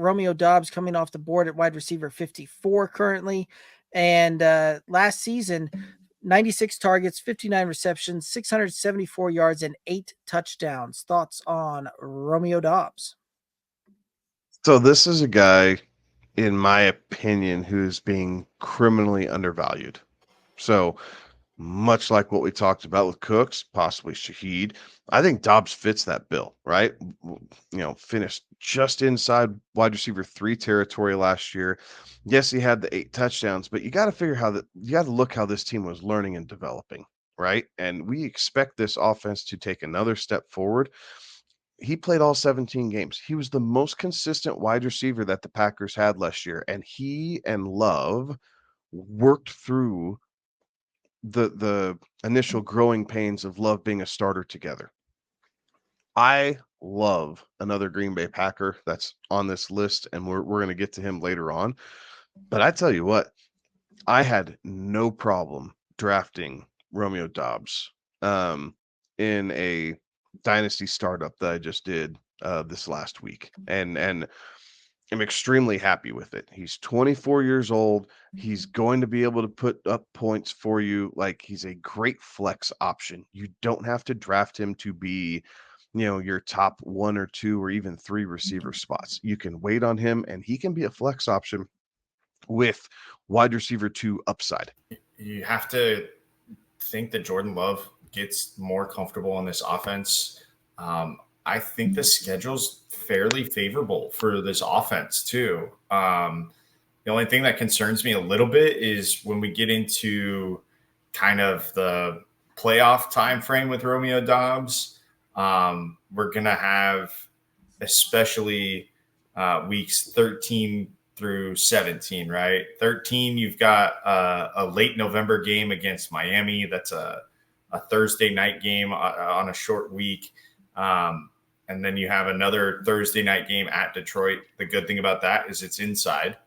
Romeo Doubs coming off the board at wide receiver 54 currently. And last season, 96 targets, 59 receptions, 674 yards, and 8 touchdowns. Thoughts on Romeo Doubs? So this is a guy, in my opinion, who's being criminally undervalued. So much like what we talked about with Cooks, possibly Shaheed, I think Dobbs fits that bill, right? Finished just inside wide receiver 3 territory last year. Yes, he had the 8 touchdowns, but you got to figure you got to look how this team was learning and developing, right? And we expect this offense to take another step forward. He played all 17 games. He was the most consistent wide receiver that the Packers had last year, and he and Love worked through the initial growing pains of Love being a starter together. I love another Green Bay Packer that's on this list, and we're going to get to him later on. But I tell you what, I had no problem drafting Romeo Doubs in a dynasty startup that I just did this last week, and I'm extremely happy with it. He's 24 years old. He's going to be able to put up points for you. Like, he's a great flex option. You don't have to draft him to be, your top 1 or 2 or even 3 receiver spots. You can wait on him, and he can be a flex option with wide receiver 2 upside. You have to think that Jordan Love gets more comfortable in this offense. I think the schedule's fairly favorable for this offense too. The only thing that concerns me a little bit is when we get into kind of the playoff time frame with Romeo Doubs. We're gonna have especially weeks 13 through 17, right? 13, you've got a late November game against Miami. That's a Thursday night game on a short week. And then you have another Thursday night game at Detroit. The good thing about that is it's inside.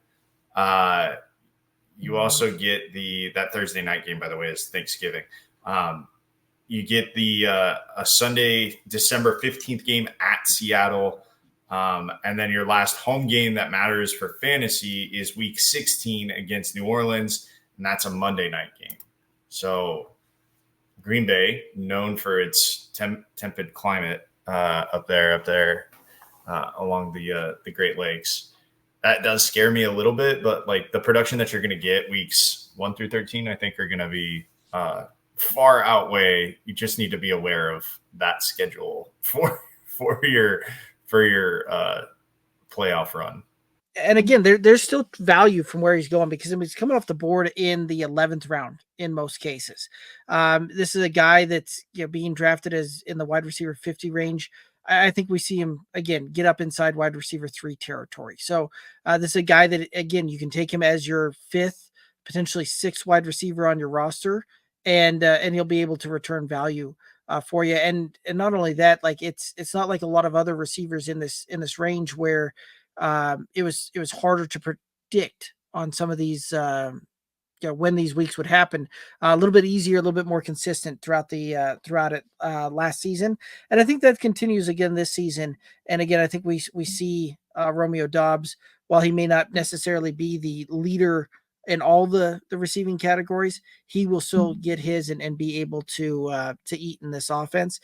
You also get that Thursday night game, by the way, is Thanksgiving. You get a Sunday, December 15th game at Seattle. And then your last home game that matters for fantasy is week 16 against New Orleans, and that's a Monday night game. So Green Bay, known for its temperate climate up there along the Great Lakes, that does scare me a little bit. But like the production that you're going to get weeks 1 through 13, I think are going to be far outweigh. You just need to be aware of that schedule for your playoff run. And again, there's still value from where he's going because he's coming off the board in the 11th round in most cases. This is a guy that's being drafted as in the wide receiver 50 range. I think we see him again get up inside wide receiver 3 territory. So this is a guy that again you can take him as your 5th, potentially 6th wide receiver on your roster, and he'll be able to return value for you. And not only that, like it's not like a lot of other receivers in this range where it was harder to predict on some of these when these weeks would happen. A little bit easier, a little bit more consistent throughout it last season, and I think that continues again this season. And again, I think we see Romeo Doubs, while he may not necessarily be the leader in all the receiving categories, he will still get his and be able to eat in this offense.